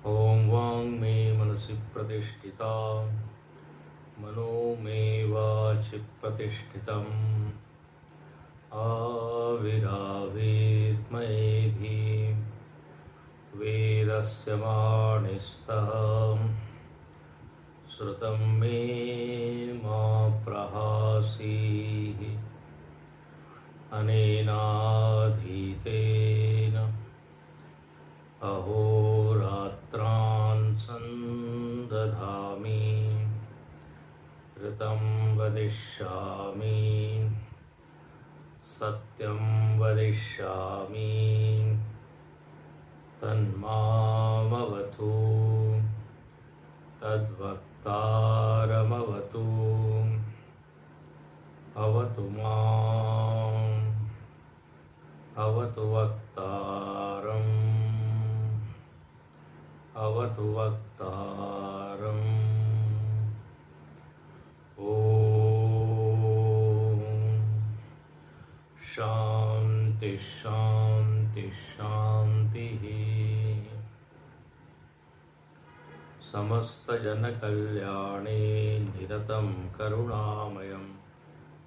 ओम वांग मे मनसि प्रतिष्ठिता मनो मे वाचि प्रतिष्ठितम् आविरावेत् मयेधि वेदस्य वाणिस्तः श्रुतं मे मा प्रहासीः अनेनाधीतेन अहोरात्रान् सन्दधामि ऋतं वदिष्यामि सत्यं वदिष्यामि तन्मामवतु तद्वक्तारमवतु अवतु माम् अवतु वक्तारम् अवतु वक्तारम्। ओम शांति शांति शांति। समस्त जन कल्याणे निरतं करुणामयं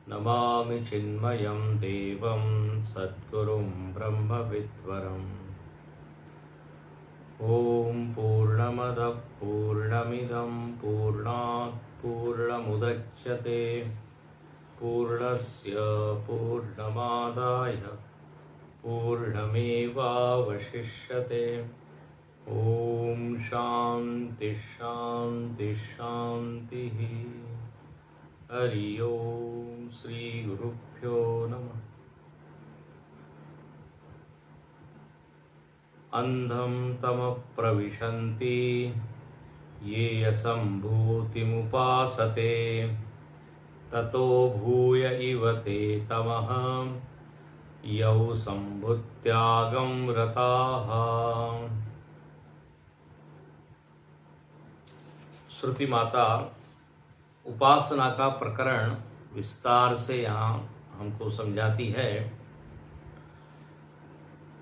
नमामि चिन्मयं देवं सद्गुरुं ब्रह्मविद्वरम्। ओम पूर्णमदः पूर्णमिदं पूर्णात् पूर्णमुदच्यते पूर्णस्य पूर्णमादाय पूर्णमेवावशिष्यते। ओम शांति शांति शांति। हरि ओम श्री गुरुभ्यो नमः। अंधं तमः प्रविशन्ति ये असम्भूतिमुपासते ततो भूय इव ते तमः यौ सम्भुत्यागं रताः। श्रुति माता उपासना का प्रकरण विस्तार से यहाँ हमको समझाती है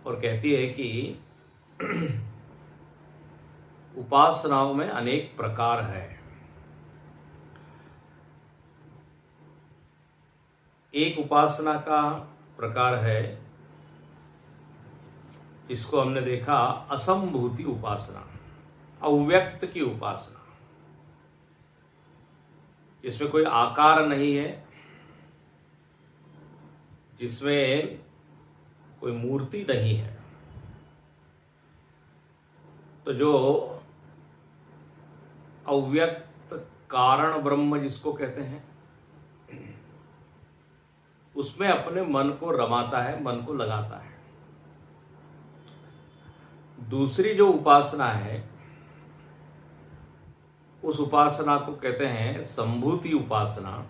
और कहती है कि उपासनाओं में अनेक प्रकार है। एक उपासना का प्रकार है जिसको हमने देखा असंभूति उपासना, अव्यक्त की उपासना, जिसमें कोई आकार नहीं है, जिसमें कोई मूर्ति नहीं है। तो जो अव्यक्त कारण ब्रह्म जिसको कहते हैं, उसमें अपने मन को रमाता है, मन को लगाता है। दूसरी जो उपासना है उस उपासना को कहते हैं संभूति उपासना।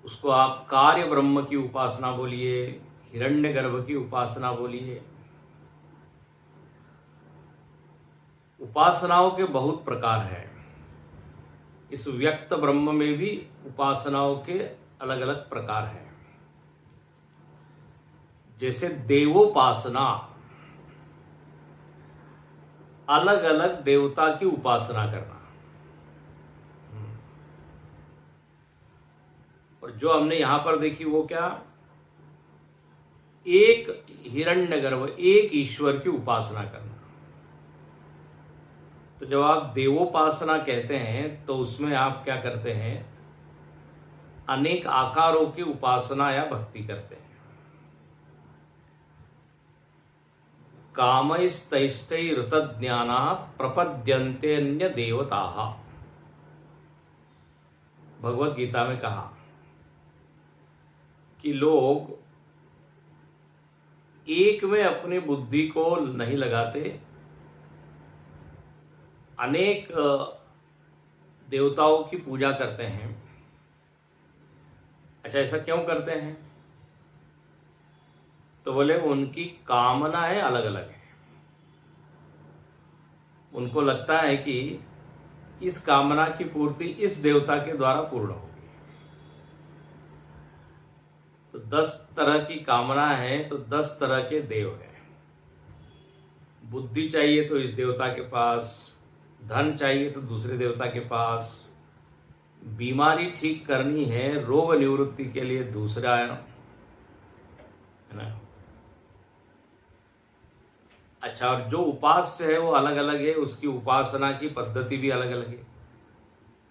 उसको आप कार्य ब्रह्म की उपासना बोलिए, हिरण्यगर्भ की उपासना बोलिए। उपासनाओं के बहुत प्रकार हैं। इस व्यक्त ब्रह्म में भी उपासनाओं के अलग अलग प्रकार हैं। जैसे देवोपासना, अलग अलग देवता की उपासना करना। और जो हमने यहां पर देखी वो क्या, एक हिरण्यगर्भ, एक ईश्वर की उपासना करना। तो जब आप देवोपासना कहते हैं तो उसमें आप क्या करते हैं, अनेक आकारों की उपासना या भक्ति करते हैं। कामैस्तैस्तै ऋतज्ञानाः प्रपद्यन्ते अन्य देवताः। भगवत गीता में कहा कि लोग एक में अपनी बुद्धि को नहीं लगाते, अनेक देवताओं की पूजा करते हैं। अच्छा, ऐसा क्यों करते हैं? तो बोले उनकी कामनाएं अलग अलग हैं। उनको लगता है कि इस कामना की पूर्ति इस देवता के द्वारा पूर्ण होगी। तो 10 तरह की कामना है, तो 10 तरह के देव हैं। बुद्धि चाहिए तो इस देवता के पास, धन चाहिए तो दूसरे देवता के पास, बीमारी ठीक करनी है, रोग निवृत्ति के लिए दूसरा है ना। अच्छा, और जो उपास्य है वो अलग अलग है, उसकी उपासना की पद्धति भी अलग अलग है।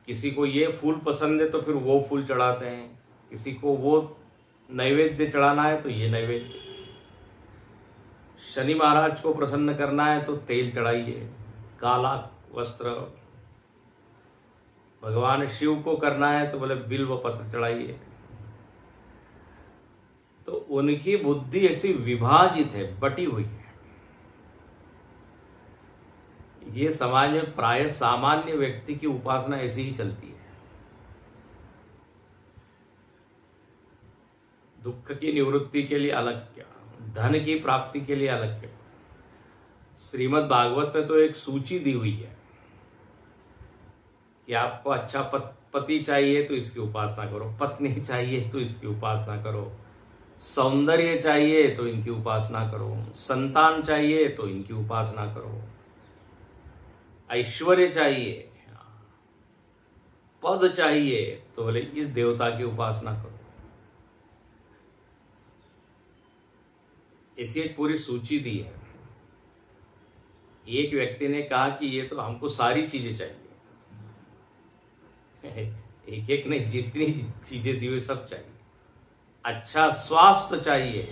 किसी को ये फूल पसंद है तो फिर वो फूल चढ़ाते हैं, किसी को वो नैवेद्य चढ़ाना है तो ये नैवेद्य, शनि महाराज को प्रसन्न करना है तो तेल चढ़ाइए, काला वस्त्र, भगवान शिव को करना है तो बोले बिल्व पत्र चढ़ाइए। तो उनकी बुद्धि ऐसी विभाजित है, बटी हुई है। ये समाज में प्राय सामान्य व्यक्ति की उपासना ऐसी ही चलती है। दुख की निवृत्ति के लिए अलग क्या, धन की प्राप्ति के लिए अलग क्या। श्रीमद् भागवत में तो एक सूची दी हुई है कि आपको अच्छा पति चाहिए तो इसकी उपासना करो, पत्नी चाहिए तो इसकी उपासना करो, सौंदर्य चाहिए तो इनकी उपासना करो, संतान चाहिए तो इनकी उपासना करो, ऐश्वर्य चाहिए, पद चाहिए तो बोले इस देवता की उपासना करो। ऐसी एक पूरी सूची दी है। एक व्यक्ति ने कहा कि ये तो हमको सारी चीजें चाहिए, एक एक नहीं, जितनी चीजें दी हुई सब चाहिए। अच्छा स्वास्थ्य चाहिए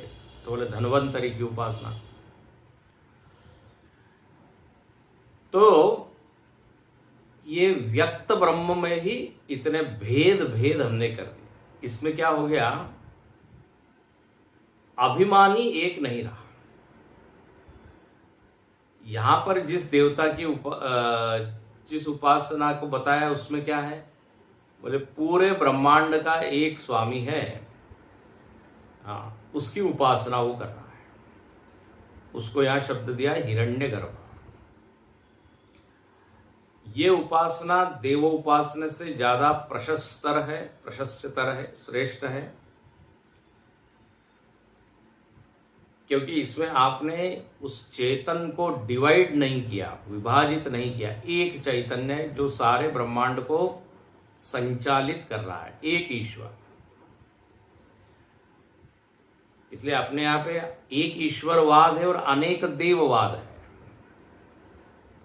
तो बोले धन्वंतरी की उपासना। तो ये व्यक्त ब्रह्म में ही इतने भेद हमने कर दिए। इसमें क्या हो गया, अभिमानी एक नहीं रहा। यहां पर जिस देवता की जिस उपासना को बताया उसमें क्या है, बोले पूरे ब्रह्मांड का एक स्वामी है, हाँ, उसकी उपासना वो कर रहा है। उसको यहां शब्द दिया है हिरण्यगर्भ। ये उपासना देवोपासना से ज्यादा प्रशस्तर है, श्रेष्ठ है, क्योंकि इसमें आपने उस चेतन को डिवाइड नहीं किया, विभाजित नहीं किया। एक चैतन्य है जो सारे ब्रह्मांड को संचालित कर रहा है, एक ईश्वर। इसलिए अपने यहाँ पे एक ईश्वरवाद है और अनेक देववाद है,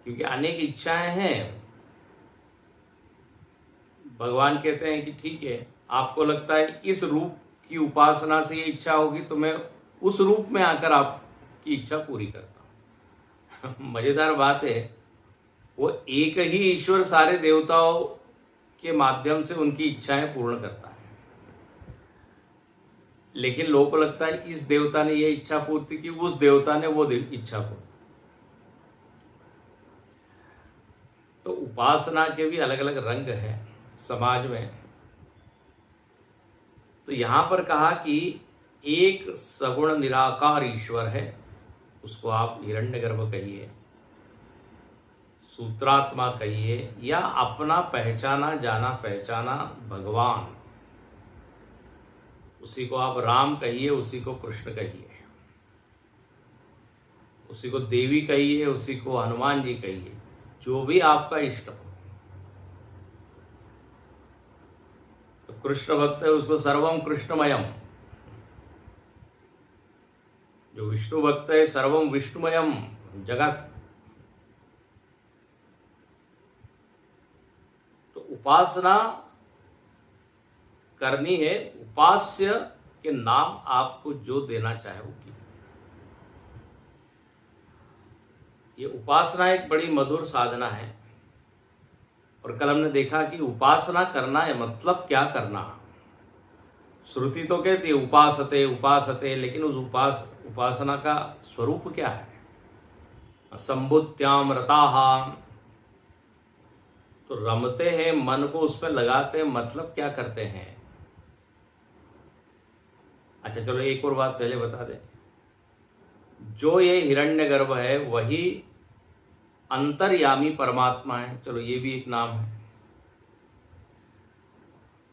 क्योंकि अनेक इच्छाएं हैं। भगवान कहते हैं कि ठीक है, आपको लगता है इस रूप की उपासना से ये इच्छा होगी तो मैं उस रूप में आकर आपकी इच्छा पूरी करता हूं। मजेदार बात है, वो एक ही ईश्वर सारे देवताओं के माध्यम से उनकी इच्छाएं पूर्ण करता है, लेकिन लोगों को लगता है इस देवता ने ये इच्छा पूर्ति की, उस देवता ने वो इच्छा पूर्ति। तो उपासना के भी अलग अलग रंग हैं समाज में। तो यहां पर कहा कि एक सगुण निराकार ईश्वर है, उसको आप हिरण्यगर्भ कहिए, सूत्रात्मा कहिए, या अपना पहचाना जाना पहचाना भगवान, उसी को आप राम कहिए, उसी को कृष्ण कहिए, उसी को देवी कहिए, उसी को हनुमान जी कहिए, जो भी आपका इष्ट हो। तो कृष्ण भक्त है उसको सर्वम कृष्णमयम, जो विष्णु भक्त है सर्वम विष्णुमयम जगत। तो उपासना करनी है, उपास्य के नाम आपको जो देना चाहे वो कीजिए। ये उपासना एक बड़ी मधुर साधना है। और कल हमने देखा कि उपासना करना है मतलब क्या करना। श्रुति तो कहती है उपासते उपासते, लेकिन उस उपासना का स्वरूप क्या है? संबुद्ध्याम रताहा, तो रमते हैं, मन को उस पर लगाते हैं, मतलब क्या करते हैं? अच्छा चलो एक और बात पहले बता दें, जो ये हिरण्यगर्भ है वही अंतर्यामी परमात्मा है, चलो ये भी एक नाम है।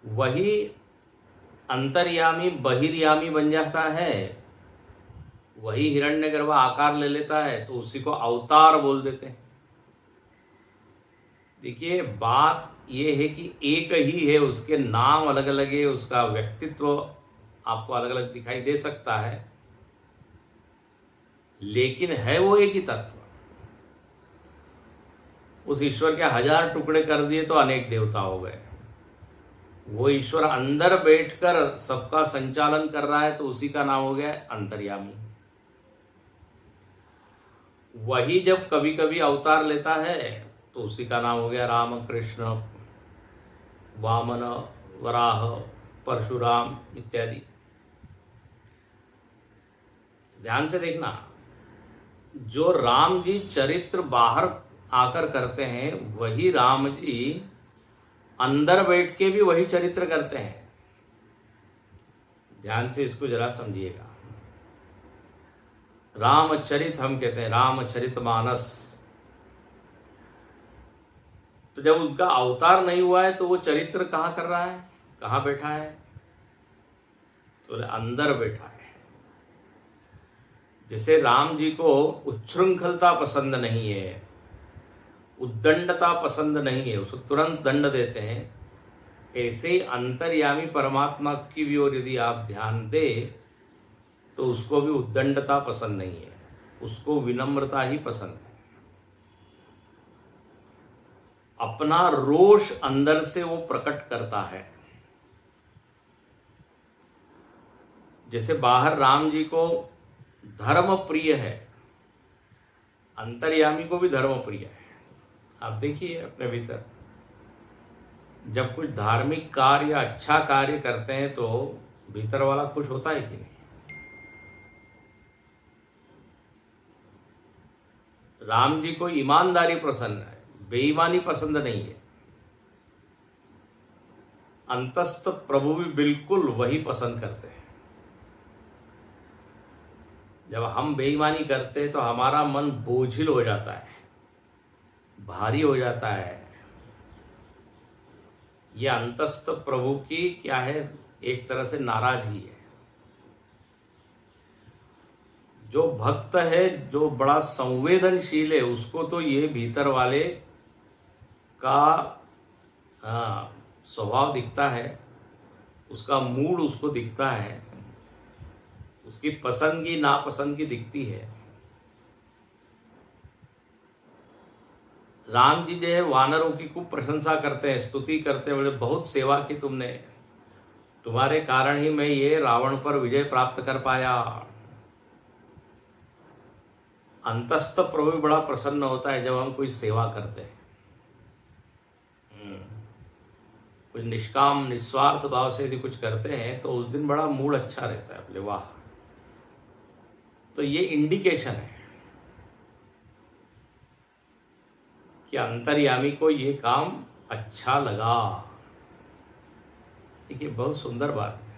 वही अंतर्यामी बहिर्यामी बन जाता है, वही हिरण्यगर्भ आकार ले लेता है, तो उसी को अवतार बोल देते हैं। देखिए बात ये है कि एक ही है, उसके नाम अलग अलग है, उसका व्यक्तित्व आपको अलग अलग दिखाई दे सकता है, लेकिन है वो एक ही तत्व। उस ईश्वर के 1000 टुकड़े कर दिए तो अनेक देवता हो गए। वो ईश्वर अंदर बैठकर सबका संचालन कर रहा है, तो उसी का नाम हो गया अंतर्यामी। वही जब कभी कभी अवतार लेता है तो उसी का नाम हो गया राम, कृष्ण, वामन, वराह, परशुराम इत्यादि। ध्यान से देखना, जो राम जी चरित्र बाहर आकर करते हैं, वही राम जी अंदर बैठ के भी वही चरित्र करते हैं। ध्यान से इसको जरा समझिएगा। रामचरित हम कहते हैं, रामचरितमानस। तो जब उनका अवतार नहीं हुआ है तो वो चरित्र कहाँ कर रहा है, कहाँ बैठा है? तो अंदर बैठा है। जैसे राम जी को उच्छृंखलता पसंद नहीं है, उद्दंडता पसंद नहीं है, उसको तुरंत दंड देते हैं, ऐसे ही अंतर्यामी परमात्मा की भी ओर यदि आप ध्यान दें तो उसको भी उद्दंडता पसंद नहीं है, उसको विनम्रता ही पसंद है। अपना रोष अंदर से वो प्रकट करता है। जैसे बाहर राम जी को धर्म प्रिय है, अंतर्यामी को भी धर्म प्रिय है। आप देखिए अपने भीतर, जब कुछ धार्मिक कार्य या अच्छा कार्य करते हैं तो भीतर वाला खुश होता है कि नहीं? राम जी को ईमानदारी पसंद है, बेईमानी पसंद नहीं है। अंतस्थ प्रभु भी बिल्कुल वही पसंद करते हैं। जब हम बेईमानी करते हैं तो हमारा मन बोझिल हो जाता है, भारी हो जाता है। यह अंतस्थ प्रभु की क्या है, एक तरह से नाराजगी है। जो भक्त है, जो बड़ा संवेदनशील है, उसको तो ये भीतर वाले का स्वभाव दिखता है, उसका मूड उसको दिखता है, उसकी पसंदगी नापसंदगी दिखती है। राम जी जो है वानरों की खूब प्रशंसा करते हैं, स्तुति करते हैं, बोले बहुत सेवा की तुमने, तुम्हारे कारण ही मैं ये रावण पर विजय प्राप्त कर पाया। अंतस्थ प्रभु बड़ा प्रसन्न होता है जब हम कोई सेवा करते हैं, कुछ निष्काम निस्वार्थ भाव से यदि कुछ करते हैं तो उस दिन बड़ा मूड अच्छा रहता है, बोले वाह। तो ये इंडिकेशन है कि अंतर्यामी को ये काम अच्छा लगा। देखिए बहुत सुंदर बात है।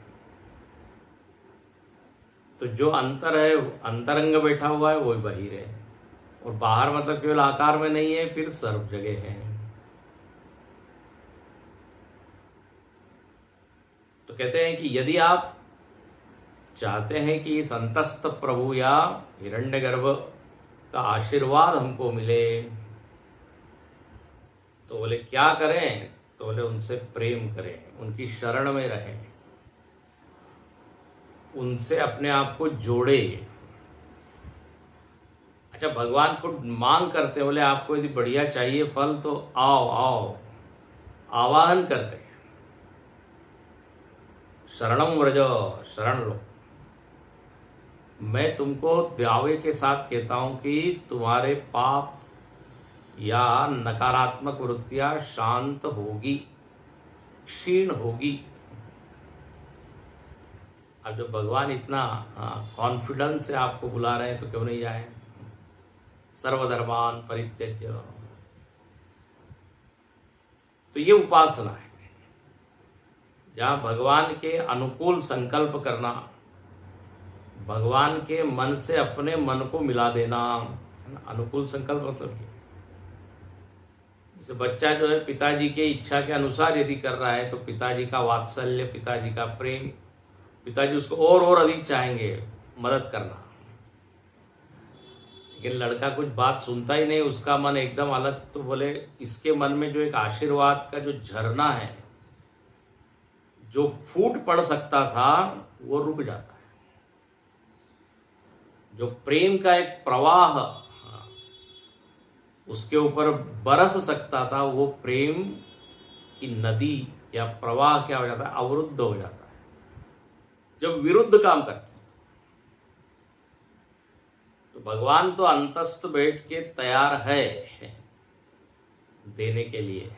तो जो अंतर है, अंतरंग बैठा हुआ है, वो बाहिर है, और बाहर मतलब केवल आकार में नहीं है, फिर सर्व जगह है। तो कहते हैं कि यदि आप चाहते हैं कि इस अंतस्थ प्रभु या हिरण्यगर्भ का आशीर्वाद हमको मिले, तो बोले क्या करें? तो बोले उनसे प्रेम करें, उनकी शरण में रहें, उनसे अपने आप को जोड़े। अच्छा, भगवान को मांग करते, बोले आपको यदि बढ़िया चाहिए फल तो आओ आओ, आवाहन करते हैं, शरणम व्रज, शरण लो। मैं तुमको दावे के साथ कहता हूं कि तुम्हारे पाप या नकारात्मक वृत्तियां शांत होगी, क्षीण होगी। अब जब भगवान इतना कॉन्फिडेंस से आपको बुला रहे हैं तो क्यों नहीं जाए। सर्वधर्मान परित्यज्य, तो ये उपासना है, जहाँ भगवान के अनुकूल संकल्प करना, भगवान के मन से अपने मन को मिला देना। अनुकूल संकल्प मतलब ये, जैसे बच्चा जो है पिताजी के इच्छा के अनुसार यदि कर रहा है तो पिताजी का वात्सल्य, पिताजी का प्रेम, पिताजी उसको और अधिक चाहेंगे मदद करना। लेकिन लड़का कुछ बात सुनता ही नहीं, उसका मन एकदम अलग, तो बोले इसके मन में जो एक आशीर्वाद का जो झरना है, जो फूट पड़ सकता था, वो रुक जाता है। जो प्रेम का एक प्रवाह उसके ऊपर बरस सकता था, वो प्रेम की नदी या प्रवाह क्या हो जाता है, अवरुद्ध हो जाता है जब विरुद्ध काम करते हैं। तो भगवान तो अंतस्थ बैठ के तैयार है देने के लिए।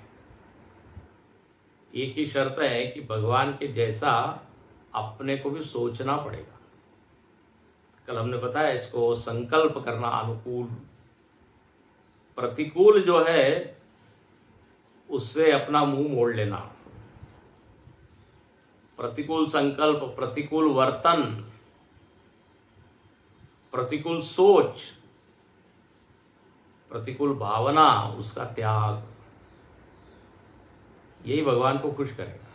एक ही शर्त है कि भगवान के जैसा अपने को भी सोचना पड़ेगा। कल हमने बताया इसको संकल्प करना अनुकूल, प्रतिकूल जो है उससे अपना मुंह मोड़ लेना। प्रतिकूल संकल्प, प्रतिकूल वर्तन, प्रतिकूल सोच, प्रतिकूल भावना, उसका त्याग, यही भगवान को खुश करेगा।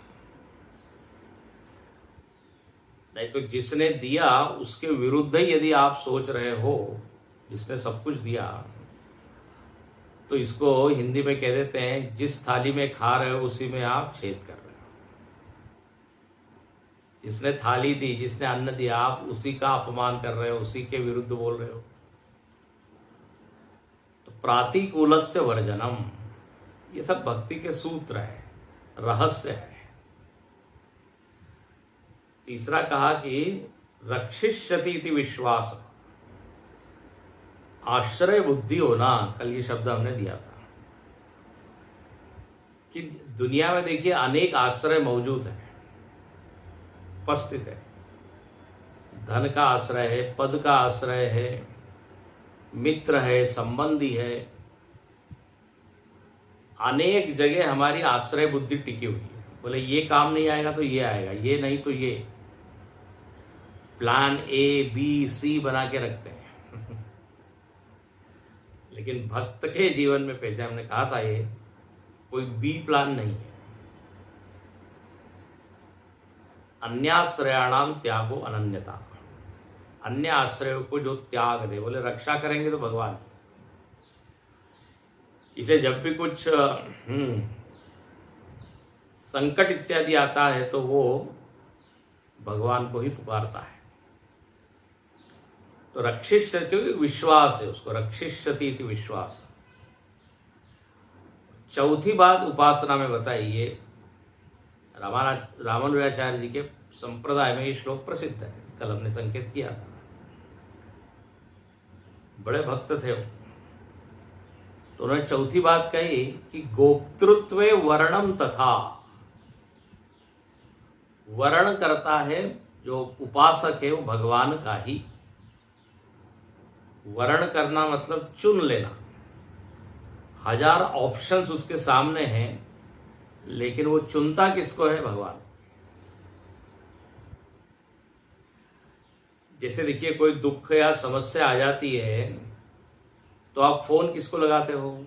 नहीं तो जिसने दिया उसके विरुद्ध ही यदि आप सोच रहे हो, जिसने सब कुछ दिया, तो इसको हिंदी में कह देते हैं जिस थाली में खा रहे हो उसी में आप छेद कर रहे हो। जिसने थाली दी, जिसने अन्न दिया, आप उसी का अपमान कर रहे हो, उसी के विरुद्ध बोल रहे हो। तो प्रातिकूलस्य वर्जनम, ये सब भक्ति के सूत्र है, रहस्य है। तीसरा कहा कि रक्षिष्यति इति विश्वास, आश्रय बुद्धि होना। कल ये शब्द हमने दिया था कि दुनिया में देखिए अनेक आश्रय मौजूद हैं, उपस्थित है। धन का आश्रय है, पद का आश्रय है, मित्र है, संबंधी है, अनेक जगह हमारी आश्रय बुद्धि टिकी हुई है। बोले ये काम नहीं आएगा तो ये आएगा, ये नहीं तो ये, प्लान ए बी सी बना के रखते हैं। लेकिन भक्त के जीवन में पहले हमने कहा था ये कोई बी प्लान नहीं है। अन्याश्रयाणाम त्यागो अनन्यता, अन्य आश्रयों को जो त्याग दे, बोले रक्षा करेंगे तो भगवान। इसे जब भी कुछ संकट इत्यादि आता है तो वो भगवान को ही पुकारता है। तो रक्षिष्यति विश्वास है, उसको रक्षिष्यति इति विश्वास। चौथी बात उपासना में बताई, ये रामानुजाचार्य जी के संप्रदाय में ये श्लोक प्रसिद्ध है, कल हमने संकेत किया था। बड़े भक्त थे वो, तो उन्होंने चौथी बात कही कि गोप्तृत्वे वर्णम तथा, वर्ण करता है जो उपासक है वो भगवान का ही। वर्ण करना मतलब चुन लेना। हजार ऑप्शंस उसके सामने हैं, लेकिन वो चुनता किसको है, भगवान। जैसे देखिए कोई दुख या समस्या आ जाती है तो आप फोन किसको लगाते हो,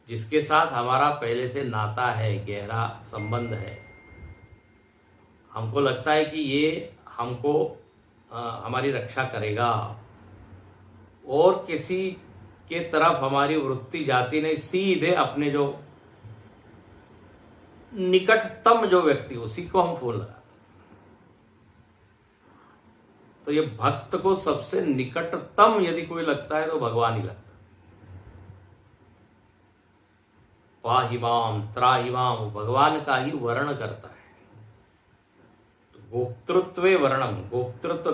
जिसके साथ हमारा पहले से नाता है, गहरा संबंध है। हमको लगता है कि ये हमको हमारी रक्षा करेगा, और किसी के तरफ हमारी वृत्ति जाती नहीं, सीधे अपने जो निकटतम जो व्यक्ति उसी को हम फोन लगाते हैं। तो ये भक्त को सबसे निकटतम यदि कोई लगता है तो भगवान ही लगता है। पाहिमाम त्राहिमाम, भगवान का ही वर्ण करता है। तो गोप्तृत्वे वर्णम, गोप्तृत्व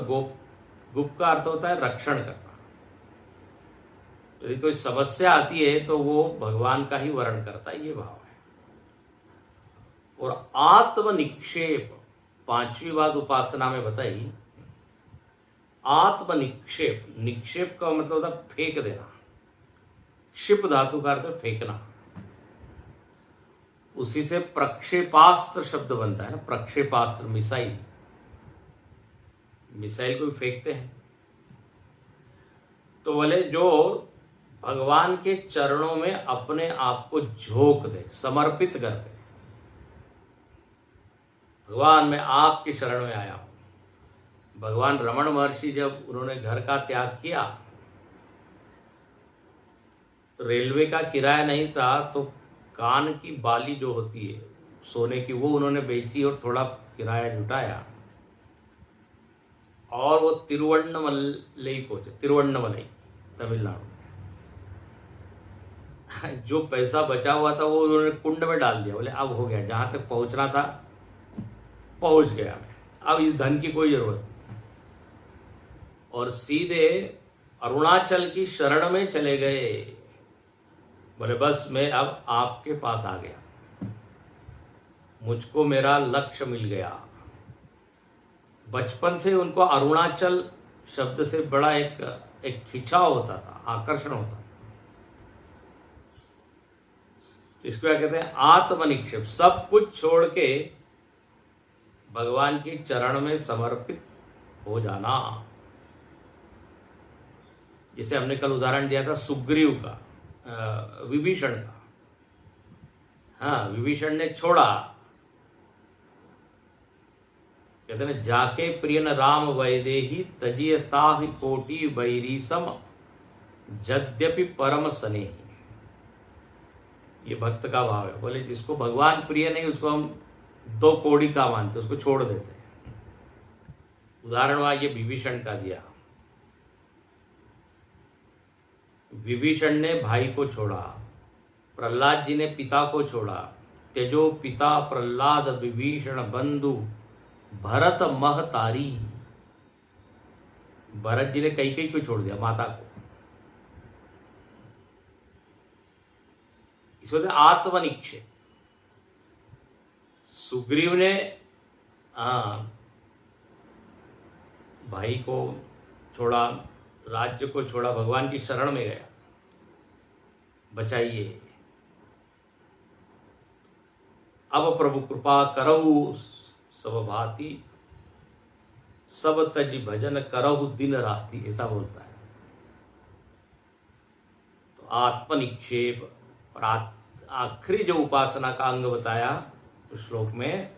गुप्त का अर्थ होता है रक्षण करना। यदि कोई समस्या आती है तो वो भगवान का ही वर्ण करता है, ये भाव है। और आत्मनिक्षेप, पांचवी बात उपासना में बताई, आत्म निक्षेप। निक्षेप का मतलब होता है फेंक देना। क्षिप धातु का अर्थ है फेंकना। उसी से प्रक्षेपास्त्र शब्द बनता है ना, प्रक्षेपास्त्र, मिसाइल। मिसाइल को भी फेंकते हैं। तो बोले जो भगवान के चरणों में अपने आप को झोंक दे, समर्पित कर दे, भगवान मैं आपकी शरण में आया हूं। भगवान रमण महर्षि जब उन्होंने घर का त्याग किया, रेलवे का किराया नहीं था, तो कान की बाली जो होती है सोने की, वो उन्होंने बेची और थोड़ा किराया जुटाया और वो तिरुवन्नमलई पहुंचे। तिरुवन्नमलई तमिलनाडु। जो पैसा बचा हुआ था वो उन्होंने कुंड में डाल दिया। बोले अब हो गया, जहां तक पहुंचना था पहुंच गया मैं, अब इस धन की कोई जरूरत नहीं। और सीधे अरुणाचल की शरण में चले गए। बोले बस मैं अब आपके पास आ गया, मुझको मेरा लक्ष्य मिल गया। बचपन से उनको अरुणाचल शब्द से बड़ा एक खिंचाव होता था, आकर्षण होता था। इसको क्या कहते हैं? आत्मनिक्षेप। सब कुछ छोड़ के भगवान के चरण में समर्पित हो जाना। जिसे हमने कल उदाहरण दिया था सुग्रीव का, विभीषण का। हाँ, विभीषण ने छोड़ा, कहते हैं जाके प्रियन राम वैदेही तजिय ताहि कोटि बैरी सम यद्यपि परम स्नेही। ये भक्त का भाव है। बोले जिसको भगवान प्रिय नहीं उसको हम 2 कौड़ी का मानते, उसको छोड़ देते हैं। उदाहरण वहां ये विभीषण का दिया। विभीषण ने भाई को छोड़ा, प्रहलाद जी ने पिता को छोड़ा। तेजो पिता प्रहलाद विभीषण बंधु भरत मह तारी। भरत जी ने कैकेयी को छोड़ दिया, माता को। इस वजह आत्मनिक्षेप। सुग्रीव ने भाई को छोड़ा, राज्य को छोड़ा, भगवान की शरण में गया, बचाइए। अब प्रभु कृपा करहु सब भांति, सब तज भजन करहु दिन राति, ऐसा बोलता है। तो आत्मनिक्षेप। और आखिरी जो उपासना का अंग बताया उस श्लोक में,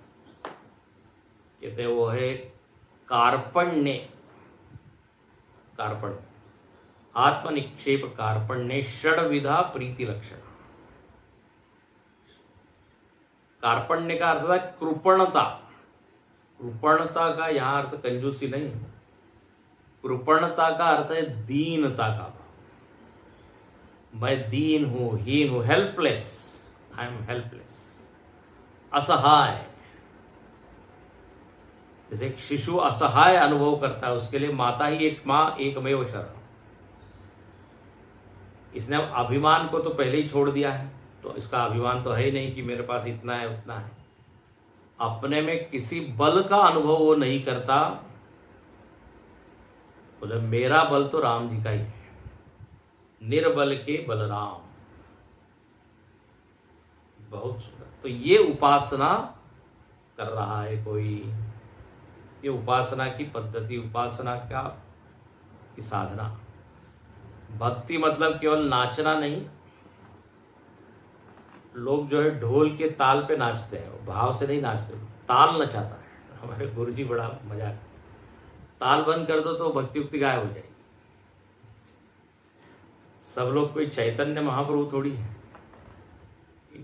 कहते हैं वो है कार्पण्य। कार्पण्य, आत्मनिक्षेप कार्पण्य षड्विधा प्रीति लक्षण। कार्पण्य का अर्थ है कृपणता। कृपणता का यहां अर्थ कंजूसी नहीं, कृपणता का अर्थ है दीनता का भाव। मैं दीन हूं, हीन हूं, हेल्पलेस, आई एम हेल्पलेस, असहाय। जैसे एक शिशु असहाय अनुभव करता है, उसके लिए माता ही एक मां, एकमेव शरण। इसने अब अभिमान को तो पहले ही छोड़ दिया है, तो इसका अभिमान तो है ही नहीं कि मेरे पास इतना है उतना है। अपने में किसी बल का अनुभव वो नहीं करता। बोले मेरा बल तो राम जी का ही है, निर्बल के बलराम। बहुत सुंदर। तो ये उपासना कर रहा है कोई, ये उपासना की पद्धति, उपासना का की साधना। भक्ति मतलब केवल नाचना नहीं। लोग जो है ढोल के ताल पे नाचते हैं, भाव से नहीं नाचते, ताल नचाता है। हमारे गुरुजी बड़ा मजाक, ताल बंद कर दो तो भक्ति उक्ति गायब हो जाएगी। सब लोग कोई चैतन्य महाप्रभु थोड़ी है।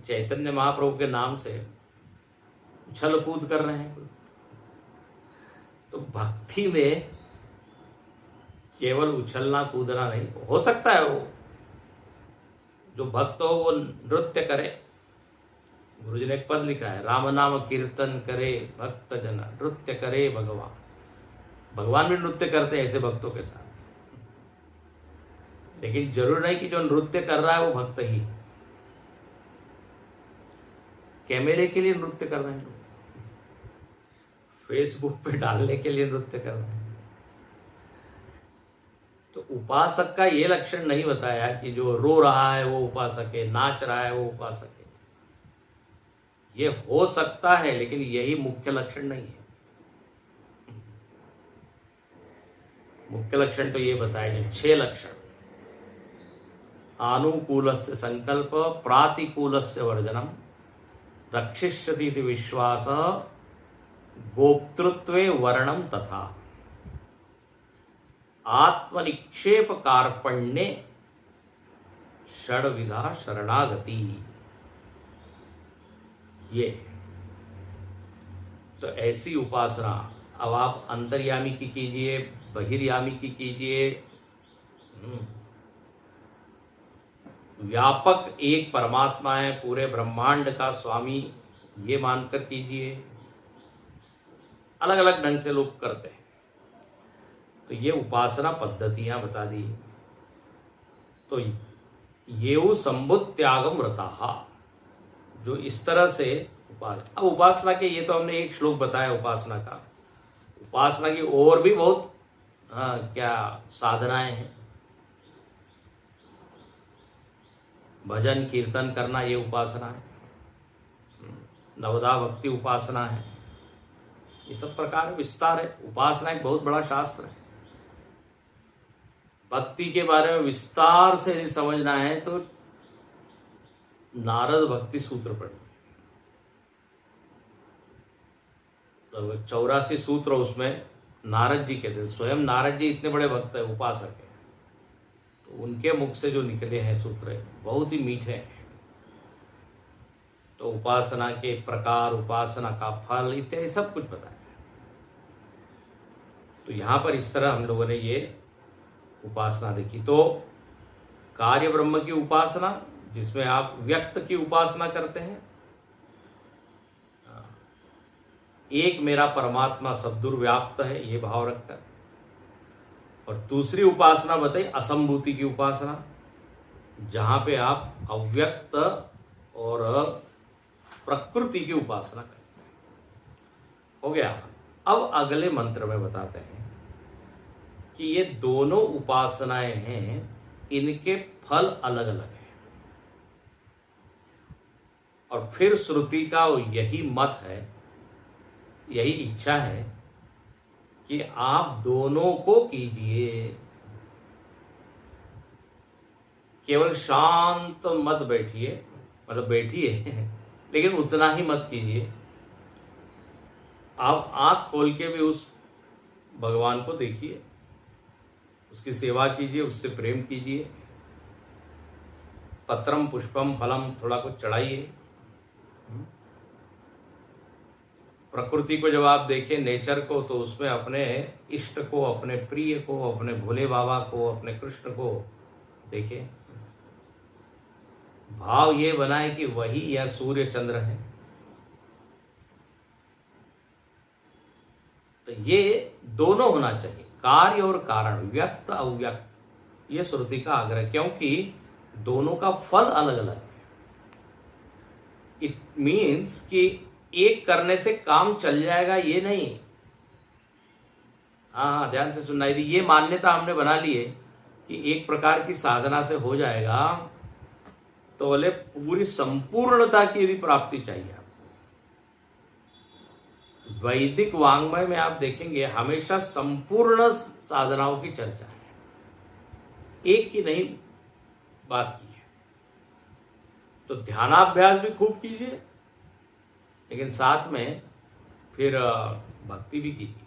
चैतन्य महाप्रभु के नाम से उछल कूद कर रहे हैं। तो भक्ति में केवल उछलना कूदना नहीं हो सकता है। वो जो भक्त हो वो नृत्य करे। गुरुजी ने एक पद लिखा है, राम नाम कीर्तन करे भक्त जना, नृत्य करे भगवान। भगवान भी नृत्य करते हैं ऐसे भक्तों के साथ। लेकिन जरूर नहीं कि जो नृत्य कर रहा है वो भक्त ही। कैमरे के लिए नृत्य कर रहे हैं लोग, फेसबुक पे डालने के लिए नृत्य कर रहे हैं। तो उपासक का ये लक्षण नहीं बताया कि जो रो रहा है वो उपासक है, नाच रहा है वो उपासक है। ये हो सकता है लेकिन यही मुख्य लक्षण नहीं है। मुख्य लक्षण तो ये बताए जो 6 लक्षण, आनुकूलस्य संकल्प, प्रातिकूलस्य वर्जनम, रक्षिष्यति इति विश्वास, गोप्तृत्वे वर्णम तथा आत्मनिक्षेप कार्पण्ये षड्विधा शरणागति। ये तो ऐसी उपासना अब आप अंतर्यामी की कीजिए, बहिर्यामी की कीजिए, व्यापक एक परमात्मा है, पूरे ब्रह्मांड का स्वामी, ये मानकर कीजिए। अलग अलग ढंग से लोग करते हैं। तो ये उपासना पद्धतियां बता दी। तो ये संबुद्ध त्यागम रता, जो इस तरह से अब उपासना के, ये तो हमने एक श्लोक बताया उपासना का। उपासना की और भी बहुत क्या साधनाएं हैं। भजन कीर्तन करना ये उपासना है, नवदा भक्ति उपासना है, ये सब प्रकार विस्तार है। उपासना एक बहुत बड़ा शास्त्र है। भक्ति के बारे में विस्तार से यदि समझना है तो नारद भक्ति सूत्र पढ़िए। तो 84 सूत्र उसमें नारद जी कहते हैं, स्वयं नारद जी इतने बड़े भक्त है, उपासक है, तो उनके मुख से जो निकले हैं सूत्र बहुत ही मीठे हैं। तो उपासना के प्रकार, उपासना का फल इत्यादि सब कुछ बताया। तो यहां पर इस तरह हम लोगों ने ये उपासना देखी। तो कार्य ब्रह्म की उपासना, जिसमें आप व्यक्त की उपासना करते हैं, एक मेरा परमात्मा सद्दूर व्याप्त है, ये भाव रखकर। और दूसरी उपासना बताई असंभूति की उपासना, जहां पे आप अव्यक्त और प्रकृति की उपासना करते हैं। हो गया। अब अगले मंत्र में बताते हैं कि ये दोनों उपासनाएं हैं, इनके फल अलग अलग हैं। और फिर श्रुति का यही मत है, यही इच्छा है कि आप दोनों को कीजिए। केवल शांत मत बैठिए, मतलब बैठिए लेकिन उतना ही मत कीजिए। आप आंख खोल के भी उस भगवान को देखिए, उसकी सेवा कीजिए, उससे प्रेम कीजिए। पत्रम पुष्पम फलम थोड़ा कुछ चढ़ाइए। प्रकृति को जब आप देखें, नेचर को, तो उसमें अपने इष्ट को, अपने प्रिय को, अपने भोले बाबा को, अपने कृष्ण को देखें। भाव ये बनाए कि वही या सूर्य चंद्र है। तो ये दोनों होना चाहिए, कार्य और कारण, व्यक्त अव्यक्त, ये श्रुति का आग्रह, क्योंकि दोनों का फल अलग अलग है। इट मीन्स कि एक करने से काम चल जाएगा ये नहीं। हाँ, ध्यान से सुनना। यदि ये मान्यता हमने बना ली है कि एक प्रकार की साधना से हो जाएगा, तो बोले पूरी संपूर्णता की यदि प्राप्ति चाहिए आपको, वैदिक वांग्मय में आप देखेंगे हमेशा संपूर्ण साधनाओं की चर्चा है, एक की नहीं बात की है। तो ध्यानाभ्यास भी खूब कीजिए, लेकिन साथ में फिर भक्ति भी कीजिए।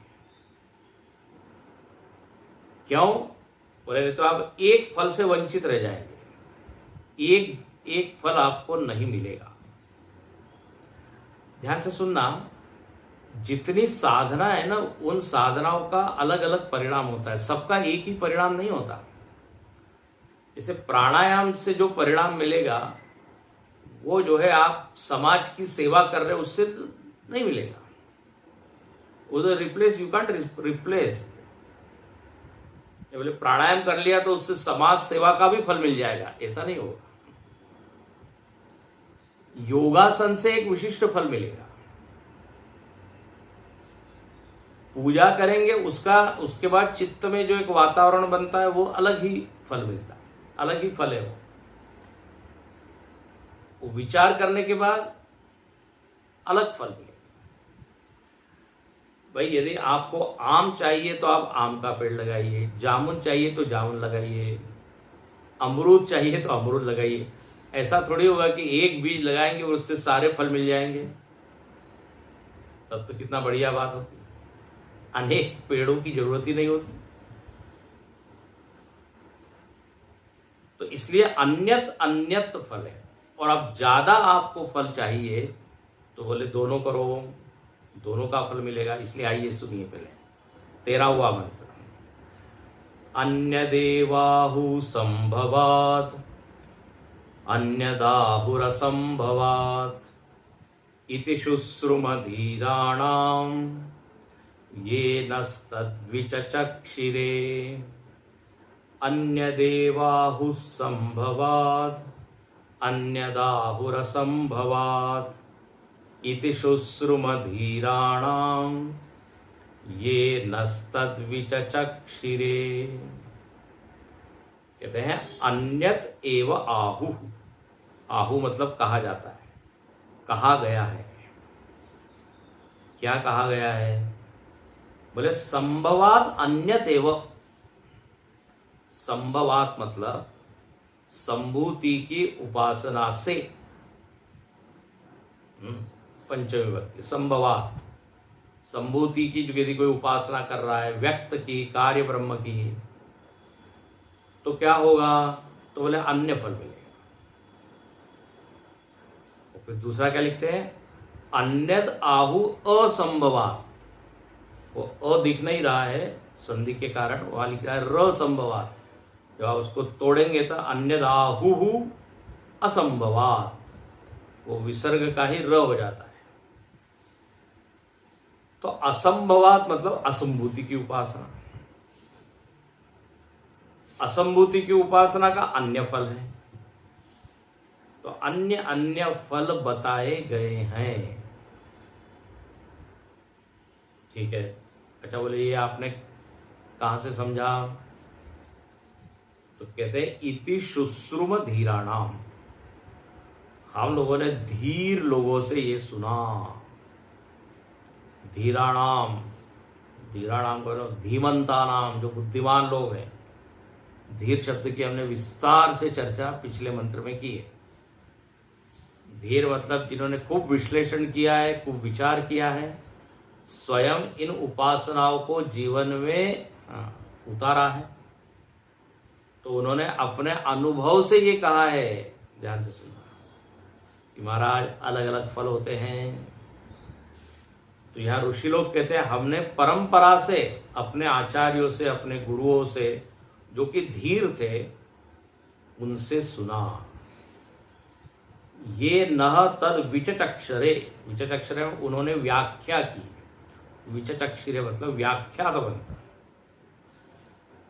क्यों बोले, तो आप एक फल से वंचित रह जाएंगे, एक फल आपको नहीं मिलेगा। ध्यान से सुनना, जितनी साधना है ना, उन साधनाओं का अलग अलग परिणाम होता है, सबका एक ही परिणाम नहीं होता। जैसे प्राणायाम से जो परिणाम मिलेगा, वो जो है आप समाज की सेवा कर रहे हो उससे नहीं मिलेगा। उधर रिप्लेस, यू कांट रिप्लेस। बोले प्राणायाम कर लिया तो उससे समाज सेवा का भी फल मिल जाएगा, ऐसा नहीं होगा। योगासन से एक विशिष्ट फल मिलेगा, पूजा करेंगे उसका, उसके बाद चित्त में जो एक वातावरण बनता है वो अलग ही फल मिलता है, अलग ही फल है वो विचार करने के बाद अलग फल मिलेगा। भाई यदि आपको आम चाहिए तो आप आम का पेड़ लगाइए, जामुन चाहिए तो जामुन लगाइए, अमरूद चाहिए तो अमरूद लगाइए। ऐसा थोड़ी होगा कि एक बीज लगाएंगे और उससे सारे फल मिल जाएंगे, तब तो कितना बढ़िया बात होती। अनेक पेड़ों की जरूरत ही नहीं होती। तो इसलिए अन्यत अन्यत फल है। और अब ज्यादा आपको फल चाहिए तो बोले दोनों करो, दोनों का फल मिलेगा। इसलिए आइए सुनिए पहले 13वां मंत्र। अन्य देवाहु संभवात अन्यदाहुरसंभवात इति शुश्रुमधीराणाम ये नस्तद्विचचक्षिरे। अन्य देवाहु संभवात अन्यदाहुरसंभवात इति शुश्रुमधीराणाम ये नस्तद्विचचक्षिरे। कहते हैं अन्यत एव आहु। आहु मतलब कहा जाता है, कहा गया है। क्या कहा गया है? बोले संभवात अन्यत एव। संभवात मतलब संभूति की उपासना से, पंचमी विभक्ति संभवात। संभूति की जो यदि कोई उपासना कर रहा है, व्यक्त की, कार्य ब्रह्म की, तो क्या होगा? तो बोले अन्य फल मिलेगा। और फिर दूसरा क्या लिखते हैं? अन्यद आहु असंभवात। वो अ दिख नहीं रहा है संधि के कारण, वहां लिख रहा है र संभवात। जब आप उसको तोड़ेंगे तो अन्यद आहु असंभवात, वो विसर्ग का ही र हो जाता है। तो असंभवात मतलब असंभूति की उपासना। असंभूति की उपासना का अन्य फल है। तो अन्य अन्य फल बताए गए हैं। ठीक है। अच्छा बोले ये आपने कहां से समझा? तो कहते हैं इति शुश्रुम धीराणाम। हम लोगों ने धीर लोगों से ये सुना। धीराणाम, धीराणाम करो, धीमंता नाम, जो बुद्धिमान लोग हैं। धीर शब्द की हमने विस्तार से चर्चा पिछले मंत्र में की है। धीर मतलब जिन्होंने खूब विश्लेषण किया है, खूब विचार किया है, स्वयं इन उपासनाओं को जीवन में उतारा है। तो उन्होंने अपने अनुभव से ये कहा है, ध्यान से सुनना, कि महाराज अलग अलग फल होते हैं। तो यहाँ ऋषि लोग कहते हैं हमने परंपरा से, अपने आचार्यों से, अपने गुरुओं से, जो कि धीर थे, उनसे सुना। ये नह तद विचचक्षरे। विचचक्षरे उन्होंने व्याख्या की। विचचक्षरे मतलब व्याख्यात बनता।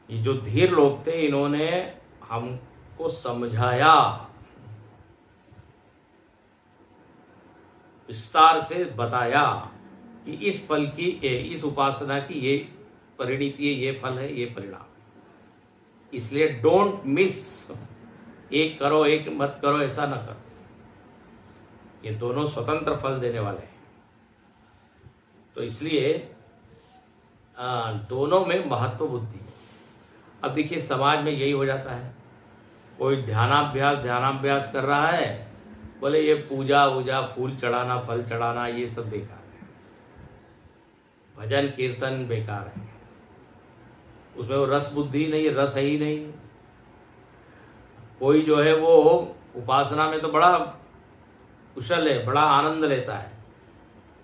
ये जो धीर लोग थे, इन्होंने हमको समझाया, विस्तार से बताया कि इस फल की, इस उपासना की ये परिणति है, ये फल है, ये परिणाम। इसलिए डोंट मिस, एक करो एक मत करो, ऐसा ना करो। ये दोनों स्वतंत्र फल देने वाले हैं। तो इसलिए दोनों में महत्व बुद्धि। अब देखिए समाज में यही हो जाता है, कोई ध्यानाभ्यास कर रहा है, बोले ये पूजा वूजा, फूल चढ़ाना, फल चढ़ाना, ये सब बेकार है। भजन कीर्तन बेकार है, उसमें वो रस बुद्धि नहीं है, रस है ही नहीं। कोई जो है वो उपासना में तो बड़ा कुशल है, बड़ा आनंद लेता है,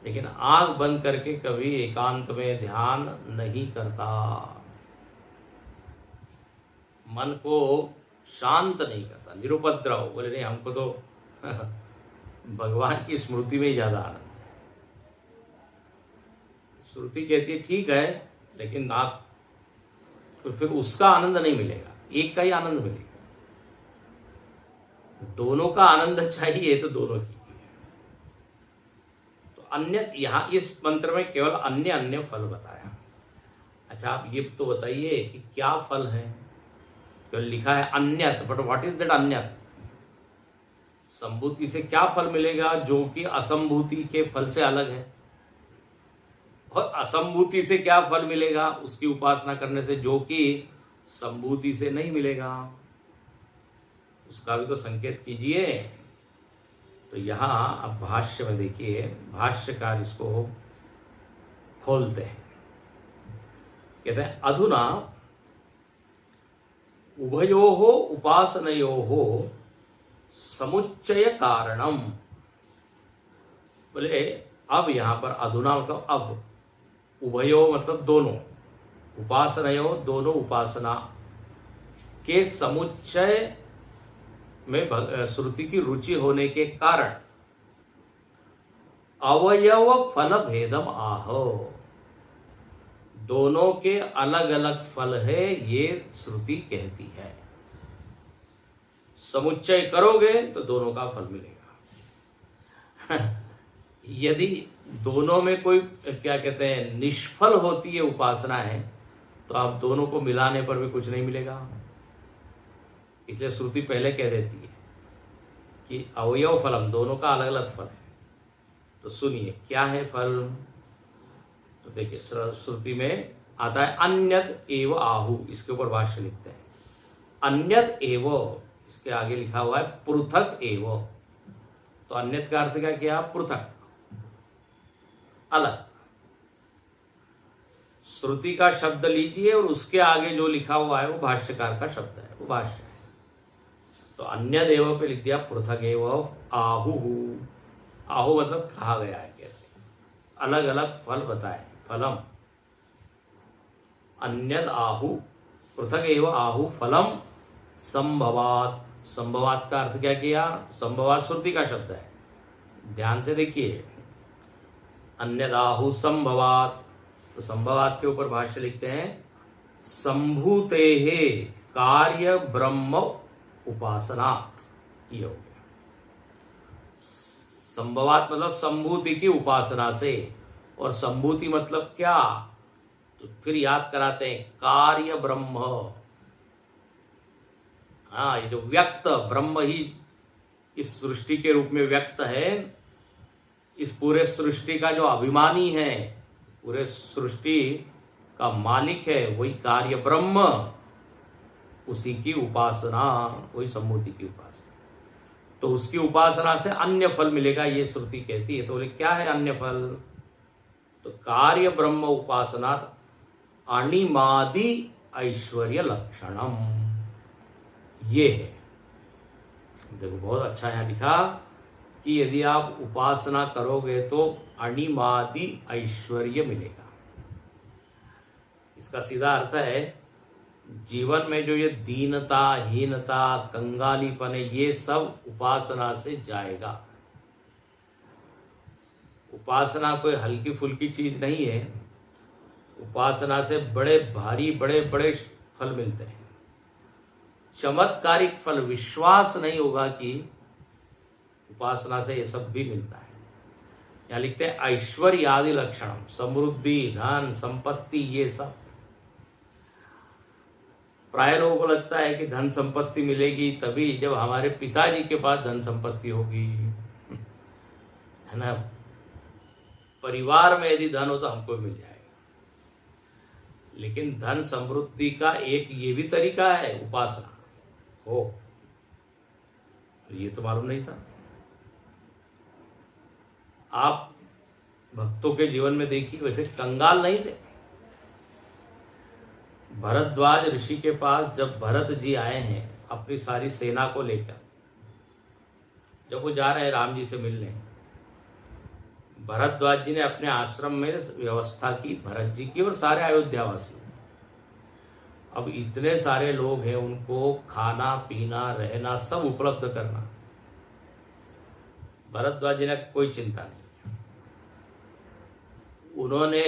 लेकिन आंख बंद करके कभी एकांत में ध्यान नहीं करता, मन को शांत नहीं करता, निरुपद्रव। बोले नहीं, हमको तो भगवान की स्मृति में ही ज्यादा आनंद है। श्रुति कहती है ठीक है, लेकिन आप तो फिर उसका आनंद नहीं मिलेगा, एक का ही आनंद मिलेगा। दोनों का आनंद चाहिए तो दोनों की। तो अन्य, यहां इस मंत्र में केवल अन्य अन्य फल बताया। अच्छा आप ये तो बताइए कि क्या फल है? तो लिखा है अन्यत, बट व्हाट इज दैट अन्यत? संभूति से क्या फल मिलेगा जो कि असंभूति के फल से अलग है, और असंभूति से क्या फल मिलेगा उसकी उपासना करने से जो कि संभूति से नहीं मिलेगा? उसका भी तो संकेत कीजिए। तो यहां अब भाष्य में देखिए, भाष्यकार इसको खोलते हैं, कहते हैं अधुना उभयोः उपासनयोः समुच्चय कारणम। बोले अब यहां पर अधुना मतलब अब, उभयो मतलब दोनों, उपासनयो दोनों उपासना के समुच्चय में श्रुति की रुचि होने के कारण अवयव फल भेदम आह, दोनों के अलग अलग फल है ये श्रुति कहती है। समुच्चय करोगे तो दोनों का फल मिलेगा। यदि दोनों में कोई क्या कहते हैं निष्फल होती है उपासना है, तो आप दोनों को मिलाने पर भी कुछ नहीं मिलेगा। इसलिए श्रुति पहले कह देती है कि अवयव फलम, दोनों का अलग अलग फल है। तो सुनिए क्या है फल। तो देखिए श्रुति में आता है अन्यत एव आहु, इसके ऊपर भाष्य लिखते हैं अन्यत एव, इसके आगे लिखा हुआ है पृथक एव। तो अन्यत का अर्थ क्या किया? पृथक, अलग। श्रुति का शब्द लीजिए और उसके आगे जो लिखा हुआ है वो भाष्यकार का शब्द है, वो भाष्य है। तो अन्य देव पे लिख दिया पृथक एव आहु। आहु मतलब कहा गया है, कैसे अलग अलग फल बताए, फलम अन्यद आहु पृथक एव आहु फलम संभवात। संभवात का अर्थ क्या किया? संभवात श्रुति का शब्द है, ध्यान से देखिए, अन्यद आहु संभवात। तो संभवात के ऊपर भाष्य लिखते हैं संभूतेहे कार्य ब्रह्म उपासनात्, ये हो गया। संभवात मतलब संभूति की उपासना से, और संभूति मतलब क्या? तो फिर याद कराते हैं कार्य ब्रह्म। हाँ, ये जो व्यक्त ब्रह्म ही इस सृष्टि के रूप में व्यक्त है, इस पूरे सृष्टि का जो अभिमानी है, पूरे सृष्टि का मालिक है, वही कार्य ब्रह्म, उसी की उपासना, वही संभूति की उपासना। तो उसकी उपासना से अन्य फल मिलेगा, ये श्रुति कहती है। तो बोले क्या है अन्य फल? तो कार्य ब्रह्म उपासना अणिमादि ऐश्वर्य लक्षणम, ये है। देखो बहुत अच्छा यहां लिखा कि यदि आप उपासना करोगे तो अणिमादि ऐश्वर्य मिलेगा। इसका सीधा अर्थ है जीवन में जो ये दीनता, हीनता, कंगालीपन है, ये सब उपासना से जाएगा। उपासना कोई हल्की फुल्की चीज नहीं है। उपासना से बड़े भारी, बड़े बड़े फल मिलते हैं, चमत्कारिक फल। विश्वास नहीं होगा कि उपासना से ये सब भी मिलता है। यहाँ लिखते हैं ऐश्वर्य आदि लक्षण, समृद्धि, धन, संपत्ति, ये सब। प्राय लोगों को लगता है कि धन संपत्ति मिलेगी तभी जब हमारे पिताजी के पास धन संपत्ति होगी, है ना। परिवार में यदि धन हो तो हमको मिल जाएगा। लेकिन धन समृद्धि का एक ये भी तरीका है, उपासना हो। ये तो मालूम नहीं था। आप भक्तों के जीवन में देखिए, वैसे कंगाल नहीं थे। भरद्वाज ऋषि के पास जब भरत जी आए हैं अपनी सारी सेना को लेकर, जब वो जा रहे हैं राम जी से मिलने, भरद्वाज जी ने अपने आश्रम में व्यवस्था की भरत जी की और सारे अयोध्यावासियों। अब इतने सारे लोग हैं, उनको खाना पीना रहना सब उपलब्ध करना, भरद्वाज जी ने कोई चिंता नहीं। उन्होंने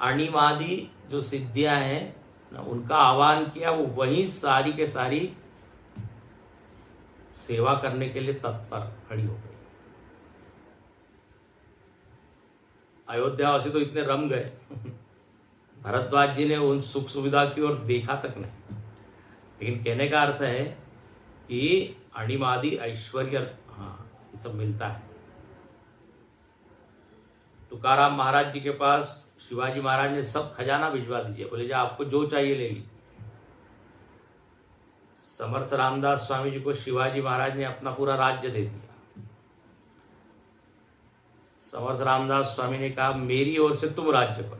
अणिमादि जो सिद्धियां हैं ना, उनका आह्वान किया। वो वहीं सारी के सारी सेवा करने के लिए तत्पर खड़ी हो गई। अयोध्यावासी तो इतने रम गए भरद्वाज जी ने उन सुख सुविधा की ओर देखा तक नहीं। लेकिन कहने का अर्थ है कि अणिमादि ऐश्वर्य, हाँ, ये सब मिलता है। तुकाराम महाराज जी के पास शिवाजी महाराज ने सब खजाना भिजवा दीजिए, बोले जा आपको जो चाहिए ले लीजिए। समर्थ रामदास स्वामी जी को शिवाजी महाराज ने अपना पूरा राज्य दे दिया। समर्थ रामदास स्वामी ने कहा मेरी ओर से तुम राज्य करो।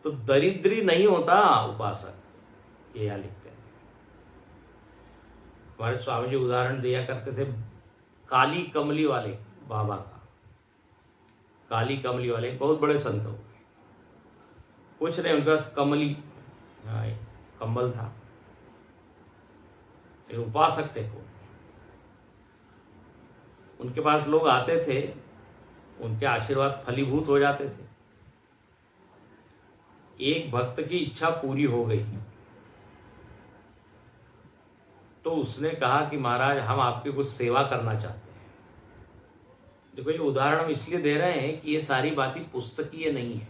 तो दरिद्री नहीं होता उपासक, ये यहां लिखते हैं। हमारे स्वामी जी उदाहरण दिया करते थे काली कमली वाले बाबा का। काली कमली वाले बहुत बड़े संत हो गए, कुछ नहीं, उनके पास कमली, हाँ, कम्बल था, लेकिन उपासक थे को। उनके पास लोग आते थे, उनके आशीर्वाद फलीभूत हो जाते थे। एक भक्त की इच्छा पूरी हो गई तो उसने कहा कि महाराज हम आपकी कुछ सेवा करना चाहते हैं। देखो ये उदाहरण हम इसलिए दे रहे हैं कि ये सारी बातें पुस्तकीय नहीं है,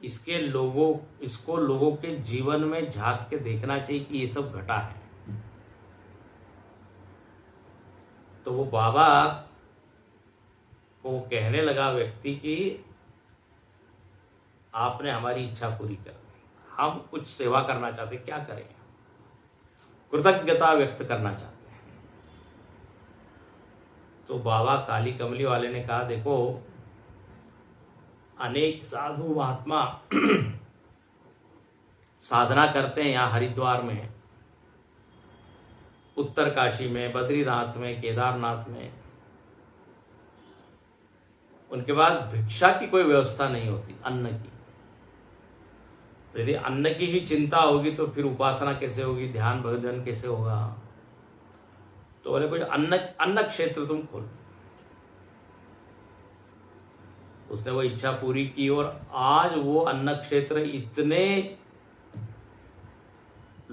इसको लोगों के जीवन में झांक के देखना चाहिए कि ये सब घटा है। तो वो बाबा को कहने लगा व्यक्ति कि आपने हमारी इच्छा पूरी कर दी, हम कुछ सेवा करना चाहते, क्या करें, कृतज्ञता व्यक्त करना चाहते हैं। तो बाबा काली कमली वाले ने कहा देखो अनेक साधु महात्मा साधना करते हैं यहाँ हरिद्वार में, उत्तरकाशी में, बद्रीनाथ में, केदारनाथ में। उनके पास भिक्षा की कोई व्यवस्था नहीं होती, अन्न की। यदि अन्न की ही चिंता होगी तो फिर उपासना कैसे होगी, ध्यान भजन कैसे होगा। तो बोले कुछ अन्न क्षेत्र तुम खोलो। उसने वो इच्छा पूरी की और आज वो अन्न क्षेत्र इतने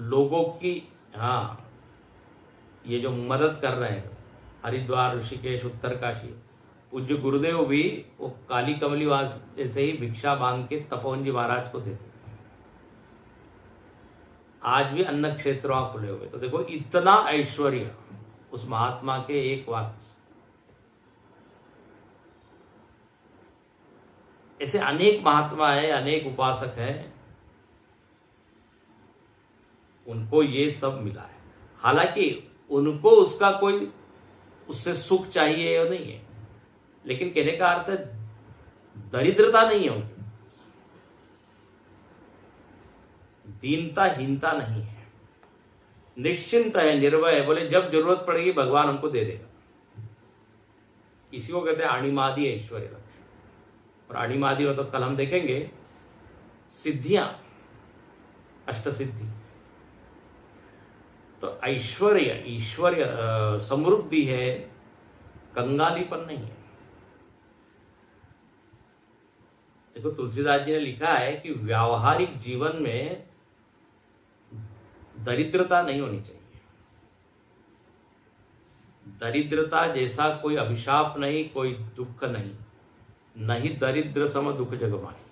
लोगों की, हाँ, ये जो मदद कर रहे हैं हरिद्वार, ऋषिकेश, उत्तरकाशी, पूज्य गुरुदेव भी वो काली कमली वास जैसे ही भिक्षा मांग के तपोवन जी महाराज को देते थे। आज भी अन्न क्षेत्र वहां खुले हुए। तो देखो इतना ऐश्वर्य उस महात्मा के एक वाक्य से। ऐसे अनेक महात्मा है, अनेक उपासक है, उनको ये सब मिला है। हालांकि उनको उसका कोई उससे सुख चाहिए या नहीं है, लेकिन कहने का अर्थ है दरिद्रता नहीं है उनकी, दीनता हीनता नहीं है, निश्चिंत है, निर्भय है। बोले जब जरूरत पड़ेगी भगवान हमको दे देगा। इसी को कहते हैं अणिमादि ऐश्वर्य। और अणिमादि मतलब कल हम देखेंगे सिद्धियां, अष्ट सिद्धि। तो ईश्वर्य समृद्धि है, कंगालीपन नहीं है। देखो तुलसीदास जी ने लिखा है कि व्यावहारिक जीवन में दरिद्रता नहीं होनी चाहिए। दरिद्रता जैसा कोई अभिशाप नहीं, कोई दुख नहीं दरिद्र सम दुख जग माही।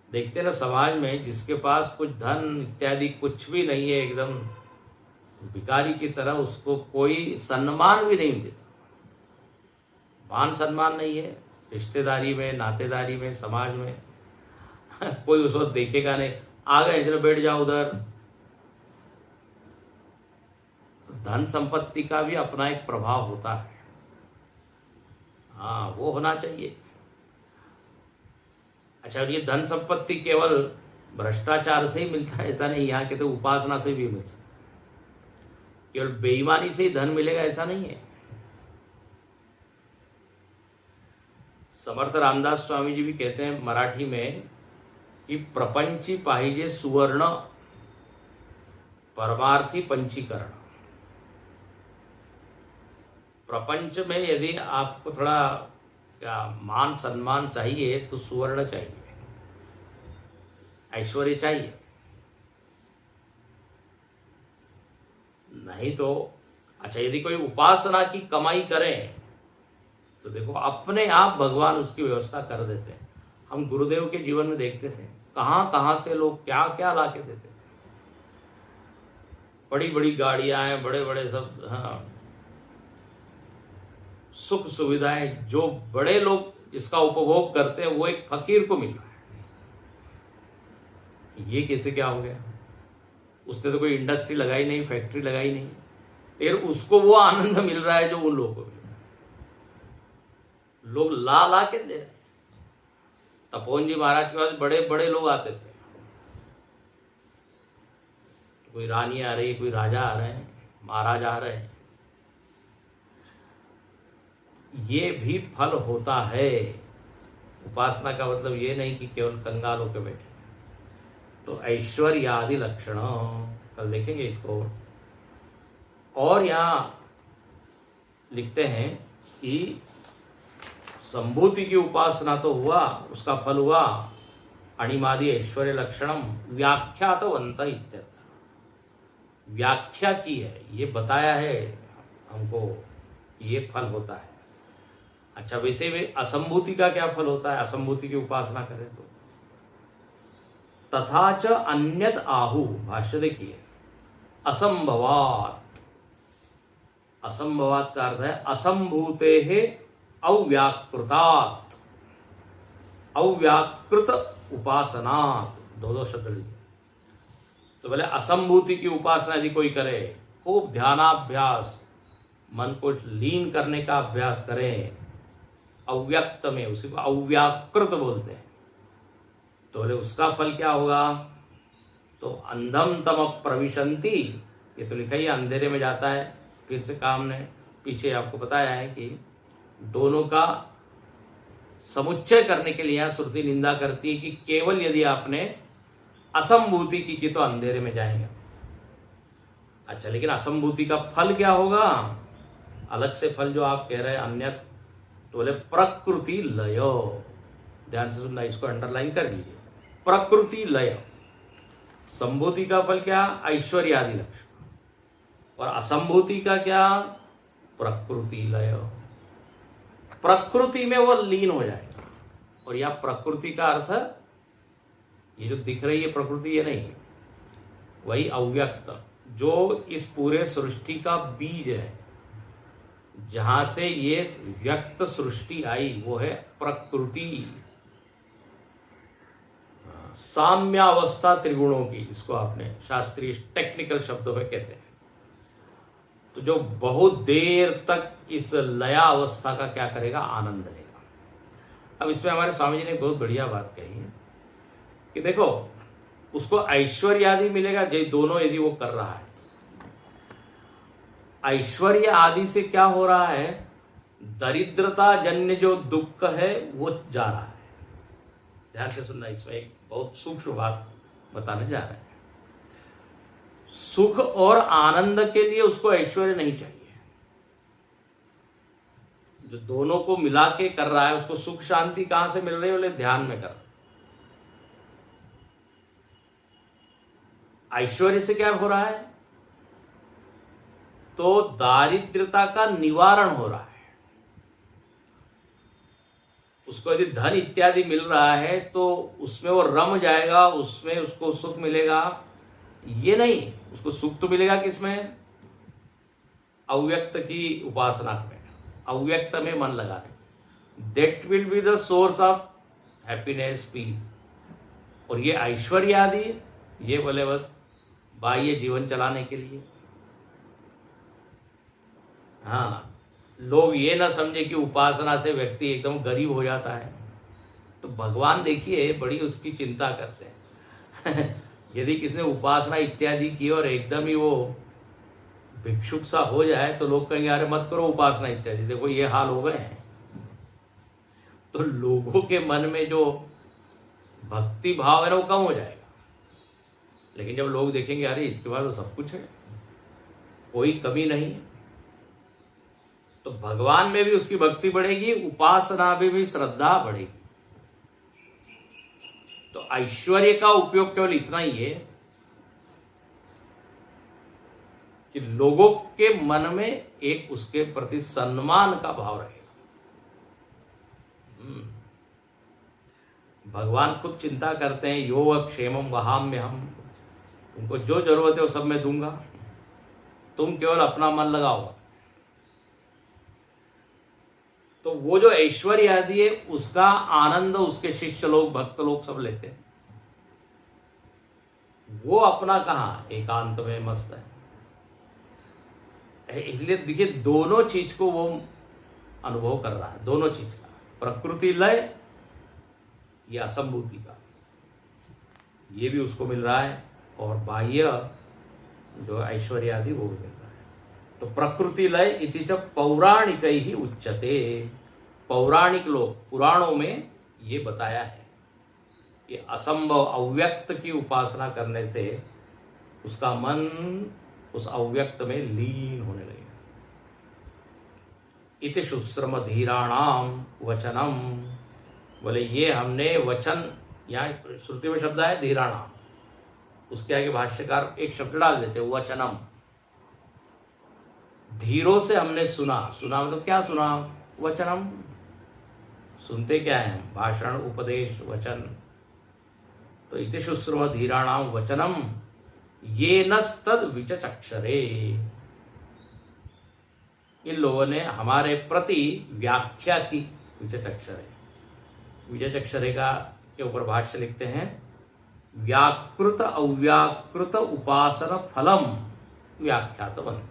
देखते ना समाज में जिसके पास कुछ धन इत्यादि कुछ भी नहीं है, एकदम भिखारी की तरह, उसको कोई सम्मान भी नहीं देता। मान सम्मान नहीं है, रिश्तेदारी में, नातेदारी में, समाज में कोई उस वक्त देखेगा नहीं, आ गए चलो बैठ जाओ उधर। धन संपत्ति का भी अपना एक प्रभाव होता है, हाँ वो होना चाहिए। अच्छा, ये धन संपत्ति केवल भ्रष्टाचार से ही मिलता है ऐसा नहीं, यहाँ के तो उपासना से भी मिल सकता है। केवल बेईमानी से ही धन मिलेगा ऐसा नहीं है। समर्थ रामदास स्वामी जी भी कहते हैं मराठी में कि प्रपंची पाहिजे सुवर्ण, परमार्थी पंचीकरण। प्रपंच में यदि आपको थोड़ा क्या मान सम्मान चाहिए तो सुवर्ण चाहिए, ऐश्वर्य चाहिए, नहीं तो। अच्छा, यदि कोई उपासना की कमाई करें तो देखो अपने आप भगवान उसकी व्यवस्था कर देते हैं। हम गुरुदेव के जीवन में देखते थे कहाँ कहाँ से लोग क्या क्या ला के देते थे। बड़ी बड़ी गाड़ियां हैं, बड़े बड़े सब, हाँ, सुख सुविधाएं जो बड़े लोग इसका उपभोग करते हैं वो एक फकीर को मिल रहा है। ये कैसे क्या हो गया? उसने तो कोई इंडस्ट्री लगाई नहीं, फैक्ट्री लगाई नहीं, लेकिन उसको वो आनंद मिल रहा है जो उन लोगों को मिल रहा है। लोग ला ला के दे रहे। तपोवन जी महाराज के पास बड़े बड़े लोग आते थे, कोई रानी आ रही, कोई राजा आ रहे हैं, महाराज आ रहे हैं। ये भी फल होता है। उपासना का मतलब ये नहीं कि केवल कंगाल होकर बैठे। तो ऐश्वर्य आदि लक्षण कल देखेंगे इसको। और यहां लिखते हैं कि संभूति की उपासना तो हुआ, उसका फल हुआ अणिमादि ऐश्वर्य लक्षणम व्याख्यातवंत इत्यर्थ। व्याख्या की है, ये बताया है हमको ये फल होता है। अच्छा, वैसे वे असंभूति का क्या फल होता है? असंभूति की उपासना करें तो तथा च अन्यत आहु, भाष्य देखिए, असंभवात। असंभवात का अर्थ है असंभूते है अव्याकृतात्, अव्याकृत उपासनात्, दो शब्द लीजिए। तो बोले असंभूति की उपासना यदि कोई करे, खूब ध्यानाभ्यास, मन को लीन करने का अभ्यास करे, अव्यक्त में, उसी को अव्याकृत बोलते हैं, तो बोले उसका फल क्या होगा? तो अंधम तम प्रविशंति, ये तो लिखा ही अंधेरे में जाता है। फिर से काम ने पीछे आपको बताया है कि दोनों का समुच्चय करने के लिए यहां श्रुति निंदा करती है कि केवल यदि आपने असंभूति की तो अंधेरे में जाएंगे। अच्छा, लेकिन असंभूति का फल क्या होगा? अलग से फल जो आप कह रहे हैं अन्य, तो बोले प्रकृति लय। ध्यान से सुनना, इसको अंडरलाइन कर लीजिए। प्रकृति लय। संभूति का फल क्या? ऐश्वर्य आदि लक्षण। और असंभूति का क्या? प्रकृति लय। प्रकृति में वो लीन हो जाएगा। और यह प्रकृति का अर्थ, ये जो दिख रही है प्रकृति, ये नहीं है, वही अव्यक्त जो इस पूरे सृष्टि का बीज है, जहां से ये व्यक्त सृष्टि आई, वो है प्रकृति। साम्यावस्था त्रिगुणों की, इसको आपने शास्त्रीय टेक्निकल शब्दों में कहते हैं। तो जो बहुत देर तक इस लया अवस्था का क्या करेगा? आनंद लेगा। अब इसमें हमारे स्वामी जी ने बहुत बढ़िया बात कही है कि देखो, उसको ऐश्वर्य आदि मिलेगा, जो दोनों यदि वो कर रहा है। ऐश्वर्य आदि से क्या हो रहा है? दरिद्रता जन्य जो दुख है वो जा रहा है। ध्यान से सुनना, इसमें एक बहुत सूक्ष्म बात बताने जा रहे हैं। सुख और आनंद के लिए उसको ऐश्वर्य नहीं चाहिए। जो दोनों को मिला के कर रहा है, उसको सुख शांति कहां से मिल रही है? बोले ध्यान में कर। ऐश्वर्य से क्या हो रहा है? तो दारिद्र्यता का निवारण हो रहा है। उसको यदि धन इत्यादि मिल रहा है तो उसमें वो रम जाएगा, उसमें उसको सुख मिलेगा, ये नहीं। उसको सुख तो मिलेगा किसमें? अव्यक्त की उपासना में, अव्यक्त में मन लगाने। That will be the source of happiness, peace. और ये ऐश्वर्य आदि, ये बोले बस बाह्य जीवन चलाने के लिए। हाँ, लोग ये ना समझे कि उपासना से व्यक्ति एकदम गरीब हो जाता है। तो भगवान देखिए बड़ी उसकी चिंता करते हैं। यदि किसने उपासना इत्यादि की और एकदम ही वो भिक्षुक सा हो जाए तो लोग कहेंगे अरे मत करो उपासना इत्यादि, देखो ये हाल हो गए हैं। तो लोगों के मन में जो भक्ति भाव है ना वो कम हो जाएगा। लेकिन जब लोग देखेंगे अरे इसके पास तो सब कुछ है, कोई कमी नहीं है, तो भगवान में भी उसकी भक्ति बढ़ेगी, उपासना में भी श्रद्धा बढ़ेगी। तो ऐश्वर्य का उपयोग केवल इतना ही है कि लोगों के मन में एक उसके प्रति सम्मान का भाव रहेगा। भगवान खुद चिंता करते हैं, यो क्षेमम वहाम्य हम, तुमको जो जरूरत है वो सब मैं दूंगा, तुम केवल अपना मन लगाओ। तो वो जो ऐश्वर्य आदि है उसका आनंद उसके शिष्य लोग, भक्त लोग सब लेते हैं। वो अपना कहाँ, एकांत में मस्त है। इसलिए देखिए दोनों चीज को वो अनुभव कर रहा है, दोनों चीज का, प्रकृति लय या असंभूति का, ये भी उसको मिल रहा है, और बाह्य जो ऐश्वर्य आदि वो भी मिल रहा है। तो प्रकृति लय इति च पौराणिक ही उच्चते, पौराणिक लोग, पुराणों में ये बताया है कि असंभव अव्यक्त की उपासना करने से उसका मन उस अव्यक्त में लीन होने लगेगा। इति शुश्रम धीराणाम वचनम, बोले ये हमने वचन, यहाँ श्रुति में शब्द है धीराणाम, उसके आगे भाष्यकार एक शब्द डाल देते वचनम, धीरों से हमने सुना। सुना मतलब क्या सुना, वचनम, सुनते क्या है, भाषण, उपदेश, वचन। तो इति शुश्रम धीराणाम वचनम ये नस्तद विचचक्षरे, इन लोगों ने हमारे प्रति व्याख्या की। विचचक्षरे, विचचक्षरे का के ऊपर भाष्य लिखते हैं, व्याकृत अव्याकृत उपासना फलम व्याख्यातवंत।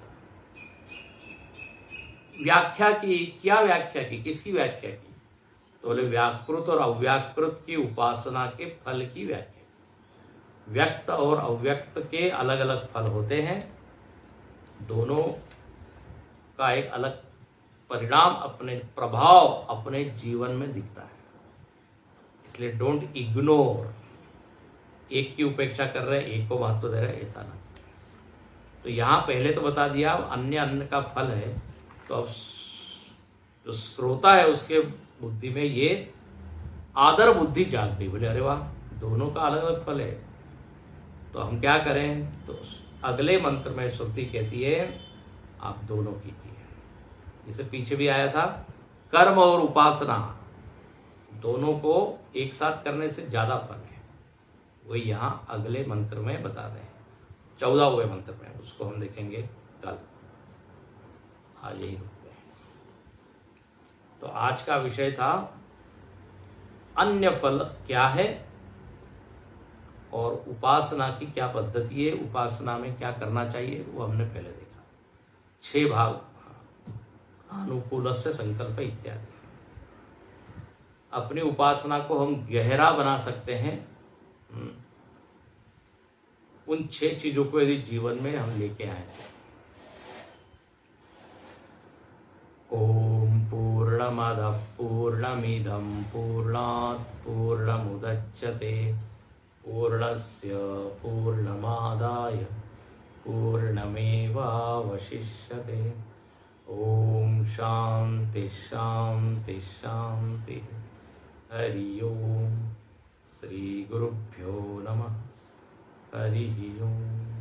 व्याख्या की, क्या व्याख्या की, किसकी व्याख्या की, तो बोले व्याकृत और अव्याकृत की उपासना के फल की व्याख्या। व्यक्त और अव्यक्त के अलग अलग फल होते हैं, दोनों का एक अलग परिणाम, अपने प्रभाव अपने जीवन में दिखता है। इसलिए डोंट इग्नोर, एक की उपेक्षा कर रहे हैं, एक को महत्व दे रहे हैं, ऐसा ना। तो यहाँ पहले तो बता दिया अन्य अन्न का फल है, तो अब जो श्रोता है उसके बुद्धि में ये आदर बुद्धि जाग गई, बोले अरे वाह, दोनों का अलग अलग फल है, तो हम क्या करें। तो अगले मंत्र में श्रुति कहती है आप दोनों कीजिए। जिसे पीछे भी आया था, कर्म और उपासना दोनों को एक साथ करने से ज्यादा फल है, वही यहाँ अगले मंत्र में बता दें, 14वें मंत्र में, उसको हम देखेंगे कल। आज यही रुकते हैं। तो आज का विषय था अन्य फल क्या है और उपासना की क्या पद्धति है, उपासना में क्या करना चाहिए, वो हमने पहले देखा। 6 भाग, अनुकूल से संकल्प इत्यादि। अपनी उपासना को हम गहरा बना सकते हैं उन 6 चीजों को यदि जीवन में हम लेके आए। ओम पूर्णमदः पूर्णमिदं पूर्णात् पूर्णमुदच्यते पूर्णस्य पूर्णमादाय पूर्णमेवावशिष्यते। ओम शांति शांति शांति। हरि ओम। श्री गुरुभ्यो नमः। हरि ओम।